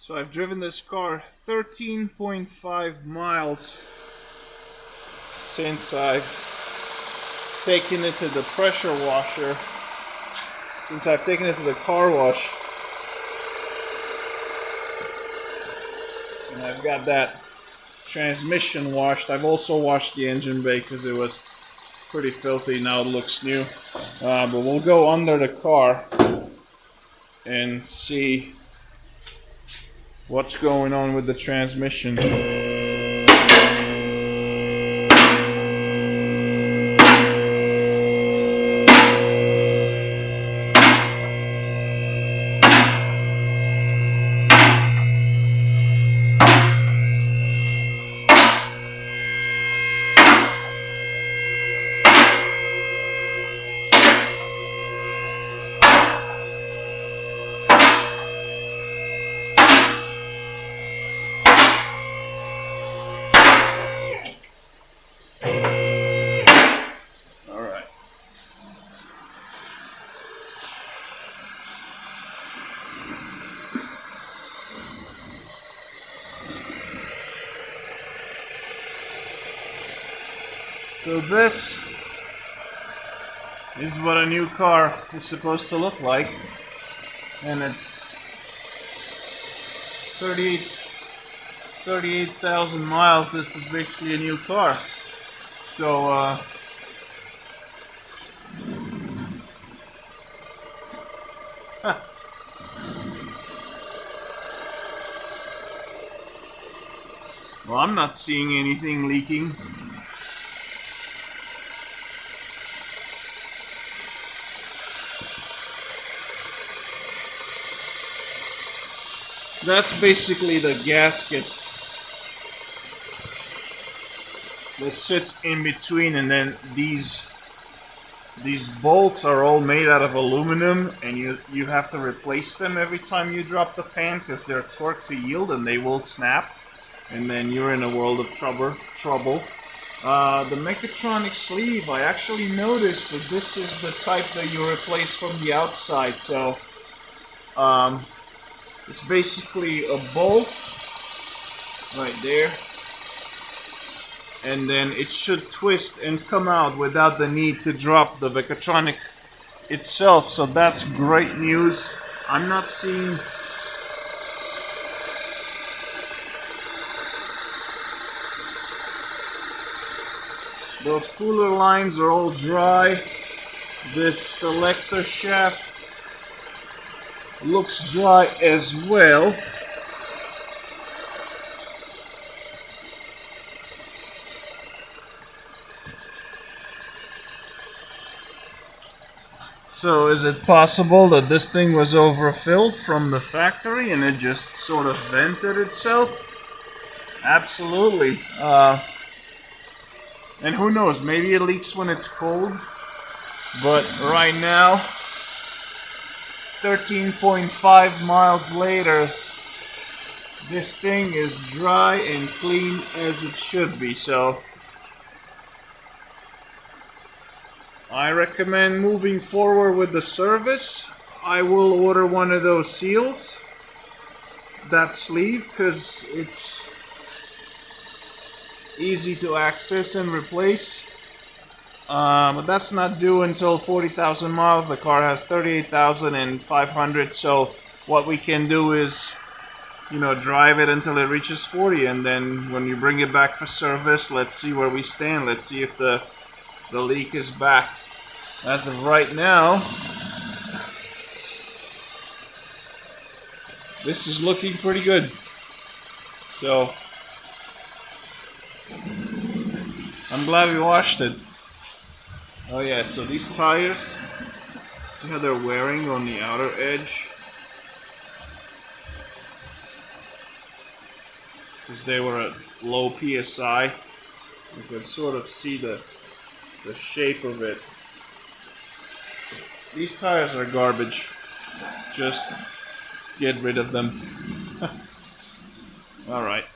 So I've driven this car 13.5 miles since I've taken it to the pressure washer, since I've taken it to the car wash. And I've got that transmission washed. I've also washed the engine bay because it was pretty filthy. Now it looks new. But we'll go under the car and see what's going on with the transmission. So this is what a new car is supposed to look like, and at 38,000 miles, this is basically a new car. So well, I'm not seeing anything leaking. That's basically the gasket that sits in between, and then these bolts are all made out of aluminum, and you have to replace them every time you drop the pan because they're torqued to yield and they will snap, and then you're in a world of trouble. The mechatronic sleeve, I actually noticed that this is the type that you replace from the outside. So it's basically a bolt right there, and then it should twist and come out without the need to drop the mechatronic itself. So that's great news. I'm not seeing the cooler lines are all dry. This selector shaft looks dry as well. So is it possible that this thing was overfilled from the factory and it just sort of vented itself? Absolutely. And who knows, maybe it leaks when it's cold, but right now 13.5 miles later, this thing is dry and clean as it should be. So I recommend moving forward with the service. I will order one of those seals, that sleeve, because it's easy to access and replace. But that's not due until 40,000 miles. The car has 38,500. So what we can do is, drive it until it reaches 40, and then when you bring it back for service, let's see where we stand. Let's see if the leak is back. As of right now, this is looking pretty good. So I'm glad we washed it. Oh yeah, so these tires, see how they're wearing on the outer edge? Because they were at low PSI. You can sort of see the shape of it. These tires are garbage. Just get rid of them. Alright.